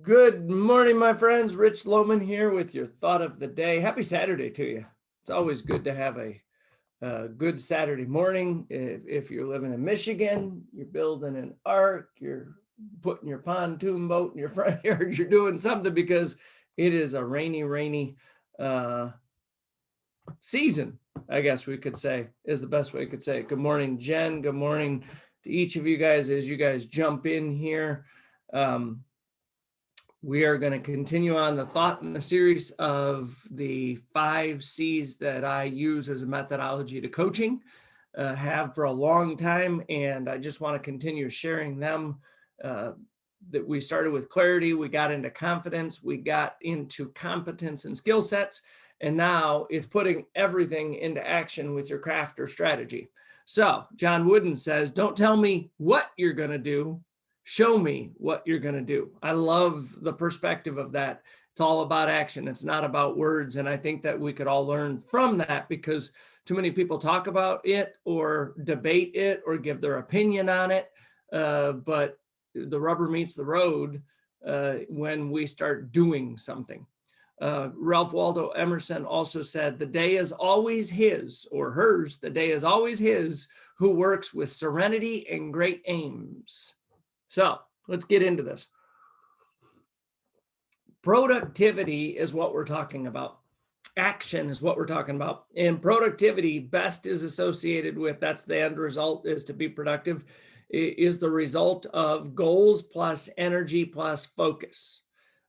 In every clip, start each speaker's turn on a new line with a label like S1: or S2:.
S1: Good morning, my friends. Rich Lohman here with your thought of the day. Happy Saturday to you. It's always good to have a good Saturday morning. If you're living in Michigan, you're building an ark, you're putting your pontoon boat in your front yard, you're doing something because it is a rainy uh, season, I guess we could say, is the best way we could say it. Good morning, Jen. Good morning to each of you guys as you guys jump in here. We are going to continue on the thought in the series of the 5 C's that I use as a methodology to coaching, have for a long time, and I just want to continue sharing them. That we started with clarity, we got into confidence, we got into competence and skill sets, and now it's putting everything into action with your craft or strategy. So John Wooden says, don't tell me what you're going to do, show me what you're going to do. I love the perspective of that. It's all about action. It's not about words. And I think that we could all learn from that because too many people talk about it or debate it or give their opinion on it. But the rubber meets the road when we start doing something. Ralph Waldo Emerson also said, the day is always his or hers. The day is always his who works with serenity and great aims. So let's get into this. Productivity is what we're talking about. Action is what we're talking about. And productivity best is associated with, that's the end result, is to be productive, is the result of goals plus energy plus focus.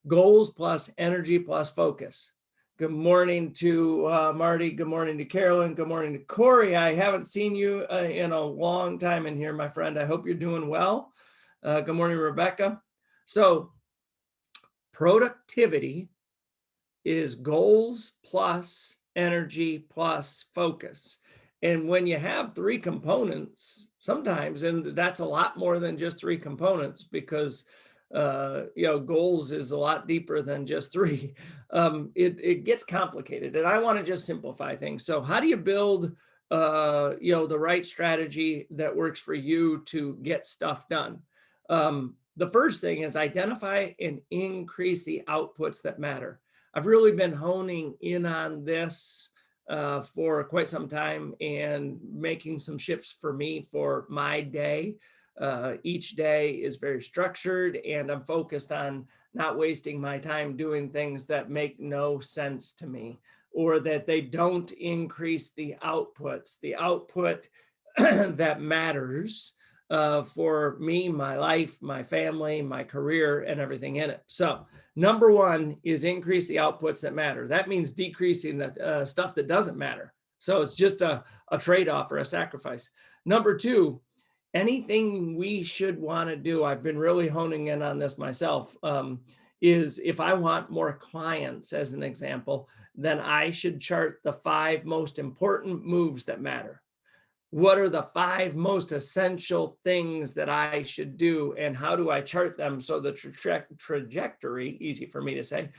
S1: Goals plus energy plus focus. Good morning to Marty. Good morning to Carolyn. Good morning to Corey. I haven't seen you in a long time in here, my friend. I hope you're doing well. Good morning, Rebecca. So productivity is goals plus energy plus focus. And when you have 3 components, sometimes, and that's a lot more than just 3 components because goals is a lot deeper than just 3. It gets complicated, and I want to just simplify things. So how do you build the right strategy that works for you to get stuff done? The first thing is identify and increase the outputs that matter. I've really been honing in on this for quite some time and making some shifts for me for my day. Each day is very structured, and I'm focused on not wasting my time doing things that make no sense to me or that they don't increase the outputs, the output that matters for me, my life, my family, my career, and everything in it. So number 1 is increase the outputs that matter. That means decreasing the stuff that doesn't matter. So it's just a trade-off or a sacrifice. Number 2, anything we should want to do, I've been really honing in on this myself, is if I want more clients, as an example, then I should chart the 5 most important moves that matter. What are the 5 most essential things that I should do, and how do I chart them so the trajectory, easy for me to say,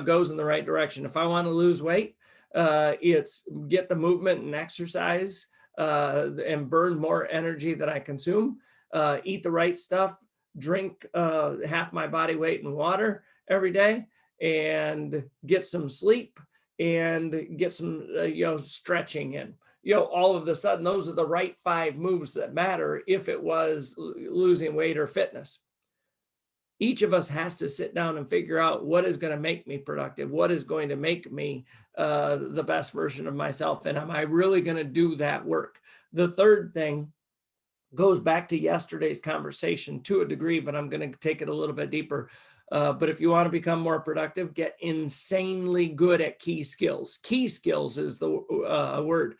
S1: goes in the right direction? If I want to lose weight, it's get the movement and exercise and burn more energy that I consume, eat the right stuff, drink half my body weight in water every day, and get some sleep and get some stretching in. All of a sudden, those are the right 5 moves that matter if it was losing weight or fitness. Each of us has to sit down and figure out what is going to make me productive, what is going to make me the best version of myself, and am I really going to do that work? The third thing goes back to yesterday's conversation to a degree, but I'm going to take it a little bit deeper. But if you want to become more productive, get insanely good at key skills. Key skills is the word.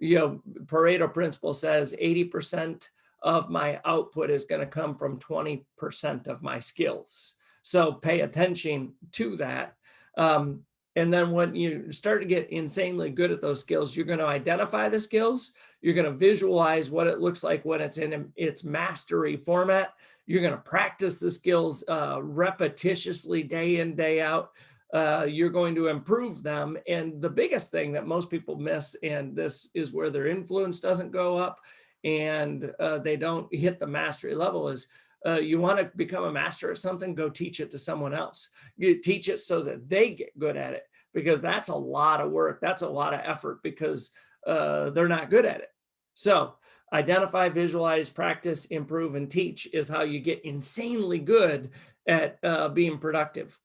S1: Pareto principle says 80% of my output is going to come from 20% of my skills. So pay attention to that. And then when you start to get insanely good at those skills, you're going to identify the skills. You're going to visualize what it looks like when it's in its mastery format. You're going to practice the skills repetitiously day in, day out. You're going to improve them. And the biggest thing that most people miss, and this is where their influence doesn't go up and they don't hit the mastery level, is You want to become a master at something, go teach it to someone else. You teach it so that they get good at it, because that's a lot of work. That's a lot of effort, because they're not good at it. So identify, visualize, practice, improve, and teach is how you get insanely good at being productive.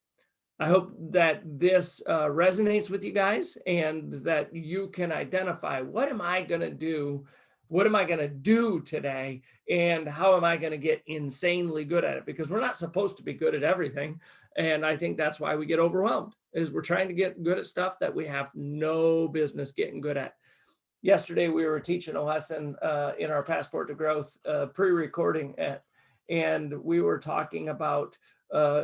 S1: I hope that this resonates with you guys, and that you can identify, what am I going to do? What am I going to do today? And how am I going to get insanely good at it? Because we're not supposed to be good at everything. And I think that's why we get overwhelmed, is we're trying to get good at stuff that we have no business getting good at. Yesterday, we were teaching a lesson in our Passport to Growth pre-recording, and we were talking about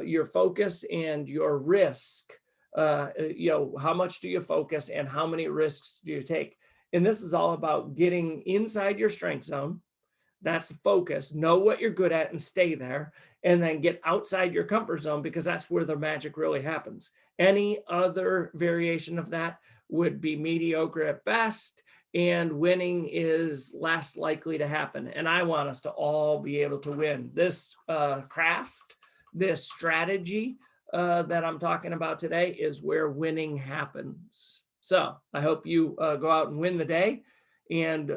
S1: your focus and your risk. How much do you focus and how many risks do you take? And this is all about getting inside your strength zone. That's focus. Know what you're good at and stay there, and then get outside your comfort zone, because that's where the magic really happens. Any other variation of that would be mediocre at best, and winning is less likely to happen. And I want us to all be able to win. This craft, this strategy that I'm talking about today is where winning happens. So I hope you go out and win the day, and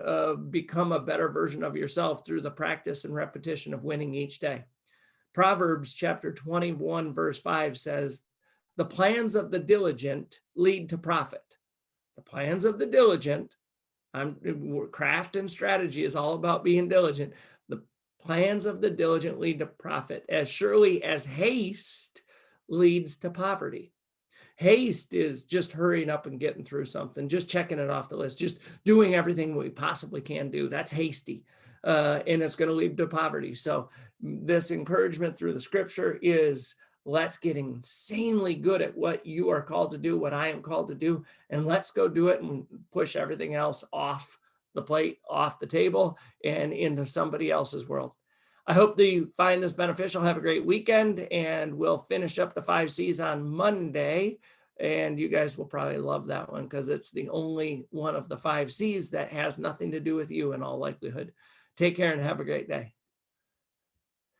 S1: become a better version of yourself through the practice and repetition of winning each day. Proverbs chapter 21, verse 5 says, the plans of the diligent lead to profit. The plans of the diligent, craft and strategy is all about being diligent. The plans of the diligent lead to profit, as surely as haste leads to poverty. Haste is just hurrying up and getting through something, just checking it off the list, just doing everything we possibly can do. That's hasty, and it's going to lead to poverty. So this encouragement through the scripture is, let's get insanely good at what you are called to do, what I am called to do, and let's go do it and push everything else off the plate, off the table, and into somebody else's world. I hope that you find this beneficial. Have a great weekend, and we'll finish up the 5 C's on Monday. And you guys will probably love that one, because it's the only one of the 5 C's that has nothing to do with you in all likelihood. Take care and have a great day.